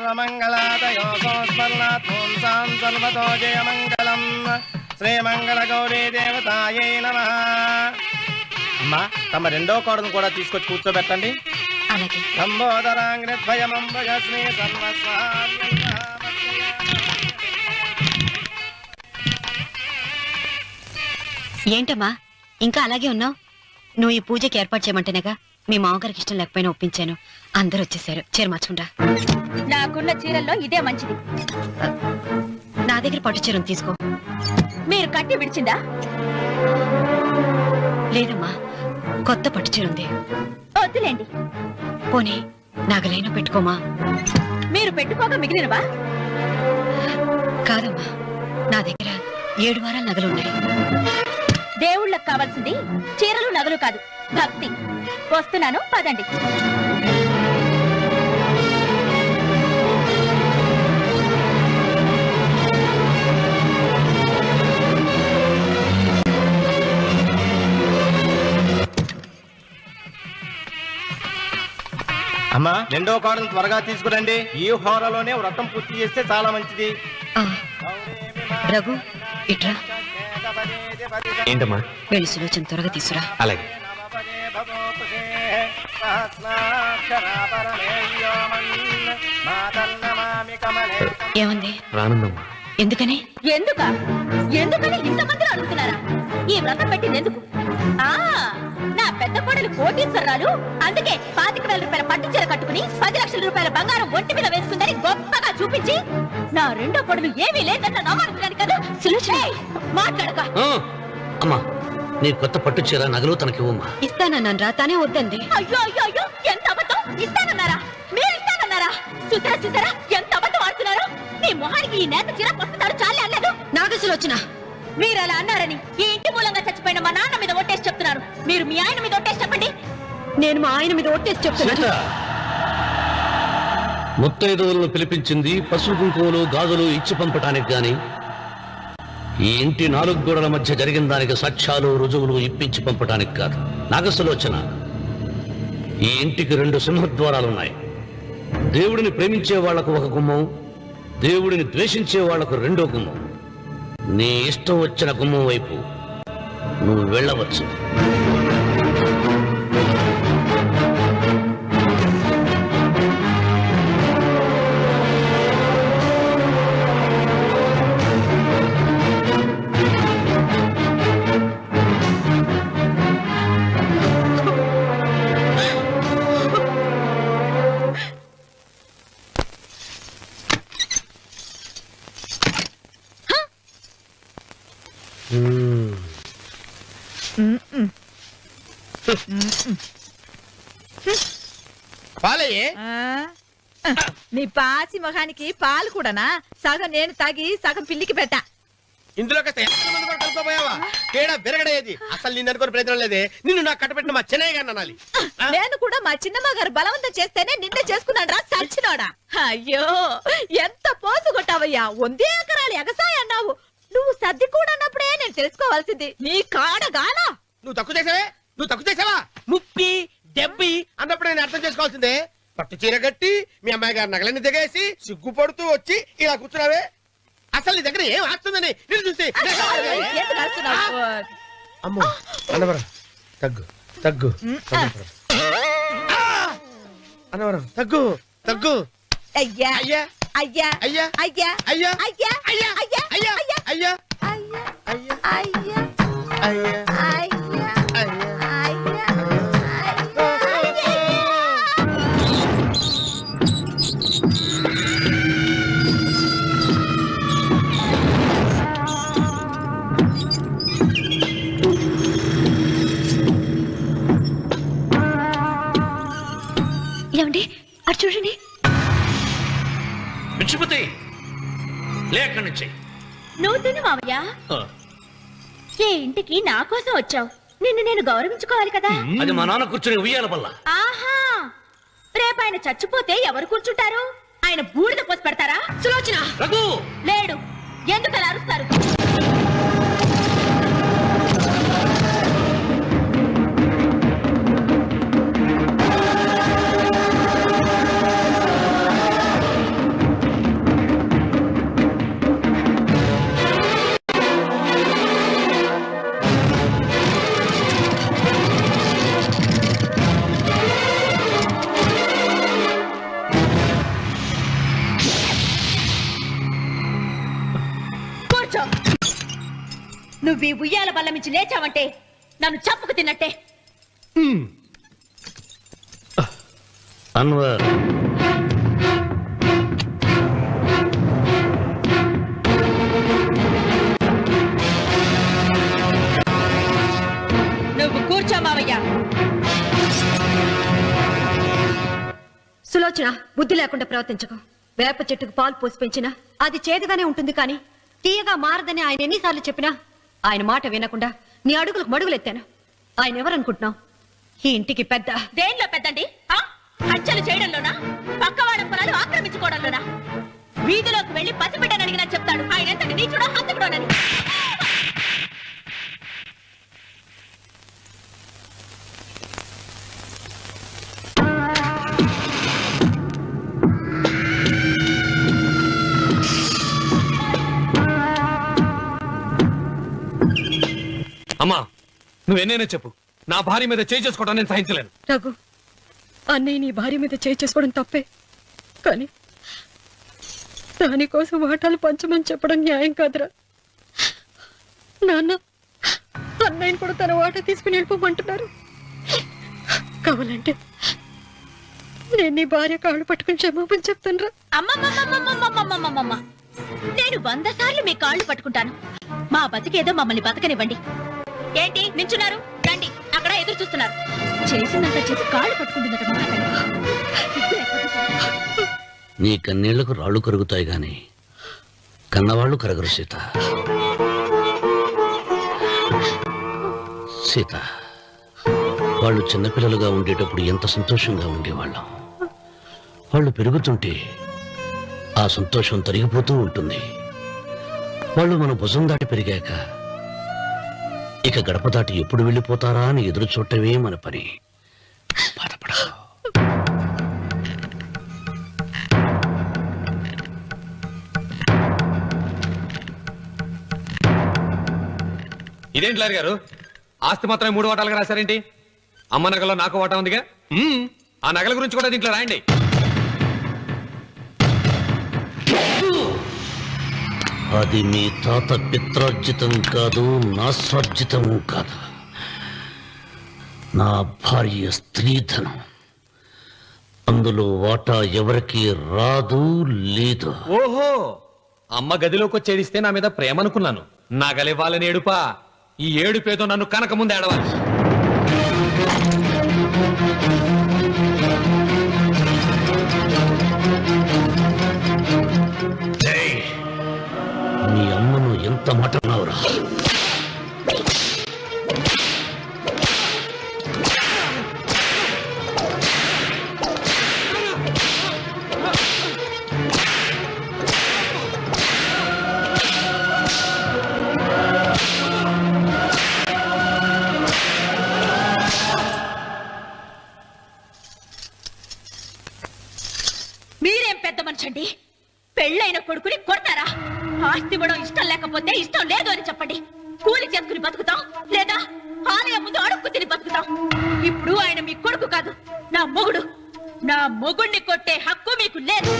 సర్వమంగళాదయో సంస్మరణాత్ ఓం సాం సర్వతో జయమంగళం శ్రీమంగళ గౌరీ దేవతాయై నమః. అమ్మా తమ రెండో కోడను కూడా తీసుకొచ్చి కూర్చోబెట్టండి. లంబోదరాంగ్రద్వయమంబయస్మి సర్వస్వామి. ఏంటమ్మా ఇంకా అలాగే ఉన్నావు? నువ్వు ఈ పూజకి ఏర్పాటు చేయమంటేనేగా మీ మామగారికి ఇష్టం లేకపోయినా ఒప్పించాను. అందరూ వచ్చేసారు. చీర మార్చుకుంటా. నాకున్న చీరల్లో ఇదే మంచిది. నా దగ్గర పట్టు చీరను తీసుకో. మీరు కట్టి విడిచిందా? లేదమ్మా, కొత్త పట్టు చీర ఉంది. వద్దులేండి. పోనీ నాగలైనా పెట్టుకోమా. మీరు పెట్టుకోక మిగిలినవా? కాదమ్మా, నా దగ్గర 7 వారాల నగలున్నాయి. దేవుళ్ళకు కావాల్సింది చీరలు నగలు కాదు, భక్తి. వస్తున్నాను, పదండి. అమ్మా రెండో కోడను త్వరగా తీసుకురండి. ఈ హోరలోనే వ్రతం పూర్తి చేస్తే చాలా మంచిది. రఘు ఇట్రా. ఏంటమ్మా? వెళ్ళి సులోచన త్వరగా తీసురా. అలాగే. ఏమంది? రానుందమ్మా. ఎందుకని? ఎందుకని ఇంతమందిలో అడుగుతున్నారా? ఈ వ్రతం పెట్టింది ఎందుకు? నా పెద్ద కోడలు కోటీశ్వరరాలు, అందుకే 25,000 రూపాయల పట్టు చీర కట్టుకుని 10 లక్షల రూపాయల బంగారం ఒంటి మీద వేసుకుందని గొప్పగా చూపించి నా రెండో కోడలు ఏమీ లేదన్న నమ్మకాన్ని కదా. మాట్లాడక. అమ్మా, నీ కొత్త పట్టు చీర నగలు తనకి ఇవ్వమ్మా. ఇస్తానన్నాను రా, తానే వద్దంది. అయ్యో అయ్యో అయ్యో, ఎంత అబద్ధం! ఇస్తానన్నారా? మీరు ఇస్తానన్నారా? చూసారా ఎంత అబద్ధం ఆడుతున్నారు? నీ మొహానికి ఈ నేత చీర వస్తున్నాడు చాలే అనలేదు. నాగసులోచన, మీరు అలా అన్నారని ఈ ఇంటి మూలంగా చచ్చిపోయిన మా నాన్న మీద ఒట్టేసి చెప్తున్నారు. మీరు మీ ఆయన మీద ఒట్టేసి చెప్పండి. నేను మా ఆయన మీద ఒట్టేసి చెప్తున్నాను. ముత్తైదువులను పిలిపించింది పసుపు కుంకుమలు గాజులు ఇచ్చి పంపటానికి గాని, ఈ ఇంటి 4 గోడల మధ్య జరిగిన దానికి సాక్ష్యాలు రుజువులు ఇప్పించి పంపటానికి కాదు. నాగసులోచన, ఈ ఇంటికి 2 సింహద్వారాలున్నాయి. దేవుడిని ప్రేమించే వాళ్లకు ఒక గుమ్మం, దేవుడిని ద్వేషించే వాళ్లకు 2వ గుమ్మం. నీ ఇష్టం వచ్చిన గుమ్మం వైపు నువ్వు వెళ్ళవచ్చు. పాలయ్యే. నీ పాసి మొహానికి పాలు కూడానా? సగం నేను తాగి సగం పిల్లికి పెట్టా. ఇందులో కలుపుకోపోయావా? తేడా విరగడేది. అసలు నిన్ను అనుకుని ప్రయత్నం లేదే. నిన్ను నాకు కట్టబెట్టిన మా చెన్నయ్య గారిని అనాలి. నేను కూడా మా చిన్నమ్మ గారు బలవంతం చేస్తేనే నిన్నే చేసుకున్నాడు రా చచ్చినోడా. అయ్యో ఎంత పోసు కొట్టావయ్యా. 100 ఎకరాలు ఎగసాయ అన్నావు. నువ్వు సర్ది కూడా అన్నప్పుడే నేను తెలుసుకోవాల్సింది. నీ కాడగానా? నువ్వు తక్కువ చేసావా? ముప్పి దెబ్బి అన్నప్పుడు నేను అర్థం చేసుకోవాల్సిందే. పట్టు చీర కట్టి మీ అమ్మాయి గారు నగలన్నీ దిగేసి సిగ్గుపడుతూ వచ్చి ఇలా కూర్చున్నావే. అసలు నీ దగ్గర ఏం ఆస్తుందని నేను చూసి. అమ్మో అన్నవరం తగ్గు అన్నవరం తగ్గు. అయ్యా అయ్యా అయ్యా అయ్యా అయ్యా అయ్యా అయ్యా అయ్యా అయ్యా అయ్యా అయ్యా అయ్యా అయ్యా అయ్యా అయ్యా అయ్యా ఏమండి అటు చూడండి. పిచ్చిపోతే లేక నుంచి నువ్వు తిను మావయ్య. ఏ ఇంటికి నా కోసం వచ్చావు? నిన్ను నేను గౌరవించుకోవాలి కదా. అది మా నాన్న కూర్చుని ఉయ్యాల వల్ల. ఆహా, రేపు ఆయన చచ్చిపోతే ఎవరు కూర్చుంటారు? ఆయన బూడిద పోసి పెడతారా? సులోచన రఘు లేడు. ఎందుకు అలా అరుస్తారు? నువ్వు ఈ ఉయ్యాల బల్ల మించి లేచావంటే నన్ను చప్పుకు తిన్నట్టే. అన్వర్, నువ్వు కూర్చో మావయ్య. సులోచన, బుద్ధి లేకుండా ప్రవర్తించకు. వేప చెట్టుకు పాలు పోసి పెంచినా అది చేదుగానే ఉంటుంది, కానీ తీయగా మారదని ఆయన ఎన్నిసార్లు చెప్పినా ఆయన మాట వినకుండా నీ అడుగులకు మడుగులెత్తాను. ఆయన ఎవరనుకుంటున్నావు? ఈ ఇంటికి పెద్ద. దేనిలో పెద్దండి? హత్యలు చేయడంలోనా? పక్కవాడ పొలాలు ఆక్రమించుకోవడంలోనా? వీధిలోకి వెళ్లి పసిబిడ్డని అడిగినా చెప్తాడు ఆయన ఎంతటి నీచుడో హంతకుడోనని. అమ్మా, నువ్వెన్నైనా చెప్పు, నా భార్య మీద చేయి చేసుకోవడం నేను సహించలేను. రఘు, అన్నయ్య నీ భార్య మీద చేయి చేసుకోవడం తప్పే, కానీ దానికోసం వాటాలు పంచమని చెప్పడం న్యాయం కాదురా. నాన్న అన్నయ్యని కూడా తన వాటా తీసుకుని వెళ్ళిపోమంటున్నారు. కావాలంటే నేను నీ భార్య కాళ్ళు పట్టుకుని క్షమాపణ చెప్తాను రా. అమ్మమ్మమ్మమ్మమ్మమ్మమ్మమ్మమ్మ, నేను 100 సార్లు మీ కాళ్ళు పట్టుకుంటాను. మా బతికేదో మమ్మల్ని బతకనివ్వండి. ఏంటి నించున్నారు? రండి, అక్కడ ఎదురు చూస్తున్నారు. చేసిందంతా చేసి కాళ్ళు పట్టుకుంటుందట మా అతను. నీ కన్నీళ్లకు రాళ్లు కరుగుతాయి గాని కన్నవాళ్లు కరగరు సీత. సీత, వాళ్ళు చిన్నపిల్లలుగా ఉండేటప్పుడు ఎంత సంతోషంగా ఉండేవాళ్ళం. వాళ్ళు పెరుగుతుంటే ఆ సంతోషం తరిగిపోతూ ఉంటుంది. వాళ్ళు మన భుజం దాటి పెరిగాక ఇక గడప దాటి ఎప్పుడు వెళ్ళిపోతారా అని ఎదురు చూడటమే మన పని. బాధపడ. ఇదేంటి లారి గారు, ఆస్తి మాత్రమే 3 వాటాలుగా రాశారేంటి? అమ్మ నగలో నాకు వాటా ఉందిగా. ఆ నగల గురించి కూడా దీంట్లో రాయండి. అది మీ తాత పిత్రార్జితం కాదు, నా స్వార్జితం కాదు. నా భార్య స్త్రీధనం. అందులో వాటా ఎవరికి రాదు, లేదు. ఓహో, అమ్మ గదిలోకి వచ్చేడిస్తే నా మీద ప్రేమ అనుకున్నాను. నగలివ్వాలని ఏడుపా. ఈ ఏడుపేదో నన్ను కనక ముందు ఏడవాలి. నీ అమ్మను ఎంత మాట అన్నావురా? మీరేం పెద్ద మనిషండి, పెళ్ళైన కొడుకుని కొడతారా? ఆస్తి ఇవ్వడం ఇష్టం లేకపోతే ఇష్టం లేదు అని చెప్పండి. కూలి చేసుకుని బతుకుతాం, లేదా ఆలయం ముందు అడుక్కు తిని బతుకుతాం. ఇప్పుడు ఆయన మీ కొడుకు కాదు, నా మొగుడు. నా మొగుడిని కొట్టే హక్కు మీకు లేదు.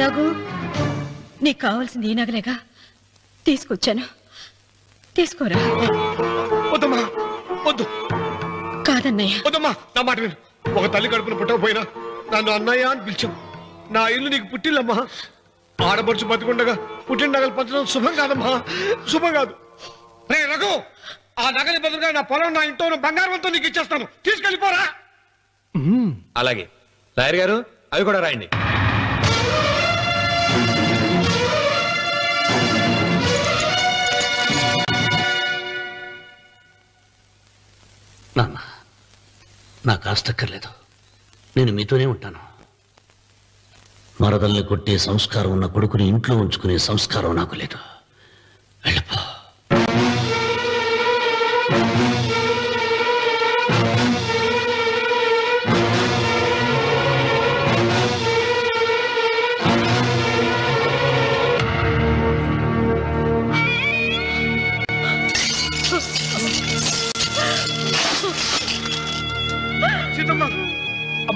రఘు, నీకు కావాల్సింది ఈ నగలేగా, తీసుకొచ్చాను, తీసుకోరా. వద్దమ్మా, వద్దు. కాదన్నయ్య. వద్దమ్మా, నా మాట విను. ఒక తల్లి కడుపున పుట్టకపోయినా నన్ను అన్నయ్య అని పిలిచావు. నా ఇల్లు నీకు పుట్టిల్లమ్మా. ఆడపడుచు బతికుండగా పుట్టిన నగలు పంచడం శుభం కాదమ్మా, శుభం కాదు. రే రఘు, ఆ నగలి బదులుగా నా పొలం, నా ఇంట్లో ఉన్న బంగారంతో నీకు ఇచ్చేస్తాను, తీసుకెళ్ళిపోరా. అలాగే లాయర్ గారు, అవి కూడా రాయండి. నాన్న, నాకు ఆస్తక్కర్లేదు. నేను మీతోనే ఉంటాను. మరదల్ని కొట్టే సంస్కారం ఉన్న కొడుకుని ఇంట్లో ఉంచుకునే సంస్కారం నాకు లేదు. వెళ్ళిపో.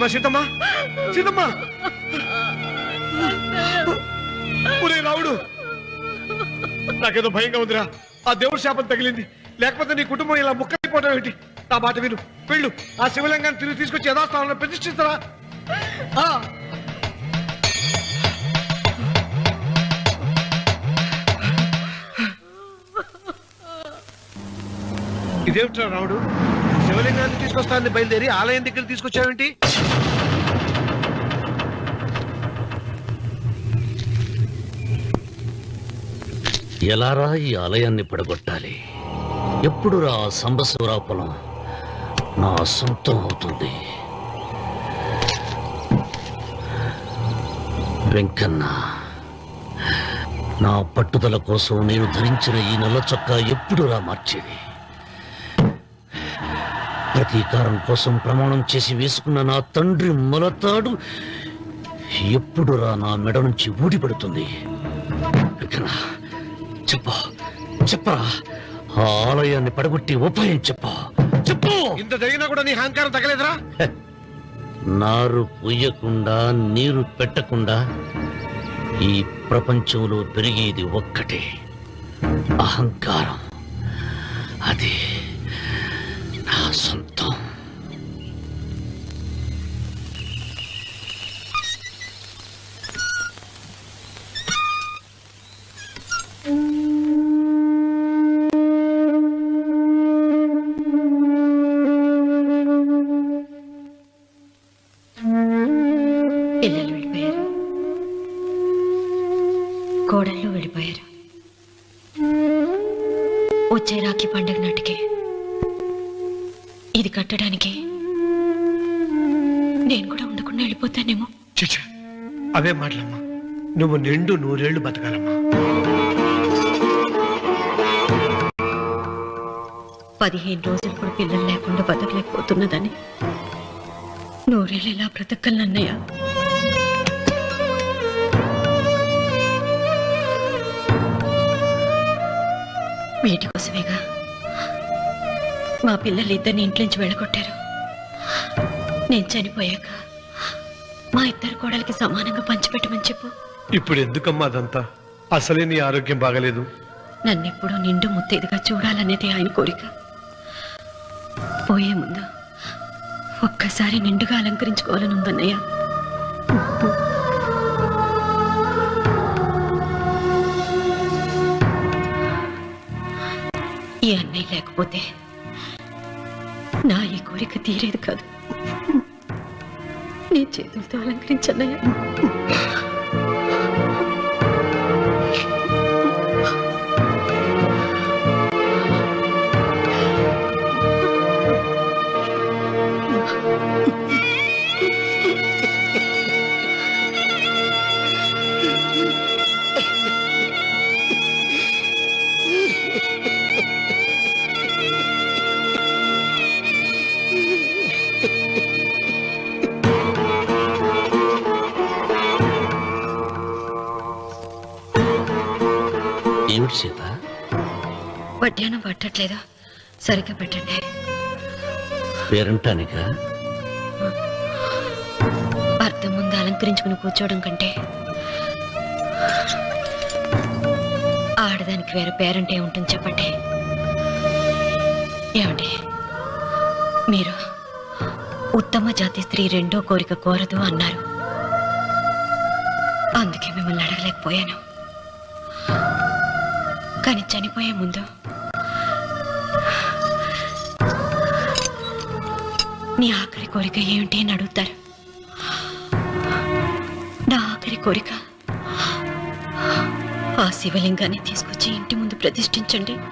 అమ్మా సీతమ్మా సీతమ్మా ఒరే రావుడు నాకేదో భయంగా ఉందిరా ఆ దేవుడి శాపం తగిలింది లేకపోతే నీ కుటుంబం ఇలా ముక్కైపోవడం ఏంటి నా మాట విను వెళ్ళు ఆ శివలింగాన్ని తిరిగి తీసుకొచ్చి యథాస్థానంలో ప్రతిష్ఠిస్తారా ఇదేమిట్రా రావుడు శివలింగాన్ని తీసుకొస్తానని బయలుదేరి ఆలయం దగ్గర తీసుకొచ్చావేంటి ఎలారా ఈ ఆలయాన్ని పడగొట్టాలి ఎప్పుడు రా సంబశివరావు పొలం నా సొంతం అవుతుంది వెంకన్న నా పట్టుదల కోసం నేను ధరించిన ఈ నల్ల చొక్కా ఎప్పుడు రా మార్చేది ప్రతీకారం కోసం ప్రమాణం చేసి వేసుకున్న నా తండ్రి మొలతాడు ఎప్పుడు రా నా మెడ నుంచి ఊడిపడుతుంది వెంకన్న చెప్పరా ఆ ఆలయాన్ని పడగొట్టి ఉపాయం చెప్పు ఇంత జరిగినా కూడా నీ అహంకారం తగలేదురా నారు పొయ్యకుండా నీరు పెట్టకుండా ఈ ప్రపంచంలో పెరిగేది ఒక్కటే అహంకారం అది నా సొంతం పిల్లలు వెళ్ళిపోయారు కోడళ్ళు వెళ్ళిపోయారు వచ్చే రాఖీ పండుగ నాటికి ఇది కట్టడానికి నేను కూడా ఉండకుండా వెళ్ళిపోతానేమో చిచ్చా అవే మాటలమ్మా నువ్వు నిండు 100 ఏళ్ళు బతకాలమ్మా 15 రోజులు కూడా పిల్లలు లేకుండా బతకలేకపోతున్నదని 100 ఏళ్ళు ఎలా బ్రతకలన్నయ్య వీటి కోసమేగా మా పిల్లలు ఇద్దరిని ఇంట్లోంచి వెళ్ళగొట్టారు నేను చనిపోయాక మా ఇద్దరు కోడలికి సమానంగా పంచిపెట్టమని చెప్పు ఇప్పుడు ఎందుకమ్మా అదంతా అసలే నీ ఆరోగ్యం బాగలేదు నన్నెప్పుడు నిండు ముత్తైదుగా చూడాలనేది ఆయన కోరిక పోయే ముందు ఒక్కసారి నిండుగా అలంకరించుకోవాలని ఉందన్నయ్య ఈ అన్నయ్య లేకపోతే నా ఈ కోరిక తీరేది కాదు నీ చేతులతో అలంకరించన్నయ్య ఏమిటి సీత వడ్డానం పట్టట్లేదా సరిగ్గా పెట్టండి పేరంటానిక అర్థం ముందు అలంకరించుకుని కూర్చోవడం కంటే ఆడదానికి వేరే పేరంటే ఉంటుంది చెప్పండి ఏమండి మీరు ఉత్తమ జాతి స్త్రీ రెండో కోరిక కోరదు అన్నారు అందుకే మిమ్మల్ని అడగలేకపోయాను కానీ చనిపోయే ముందు నీ ఆఖరి కోరిక ఏమిటి అని అడుగుతారు నా ఆఖరి కోరిక ఆ శివలింగాన్ని తీసుకొచ్చి ఇంటి ముందు ప్రతిష్ఠించండి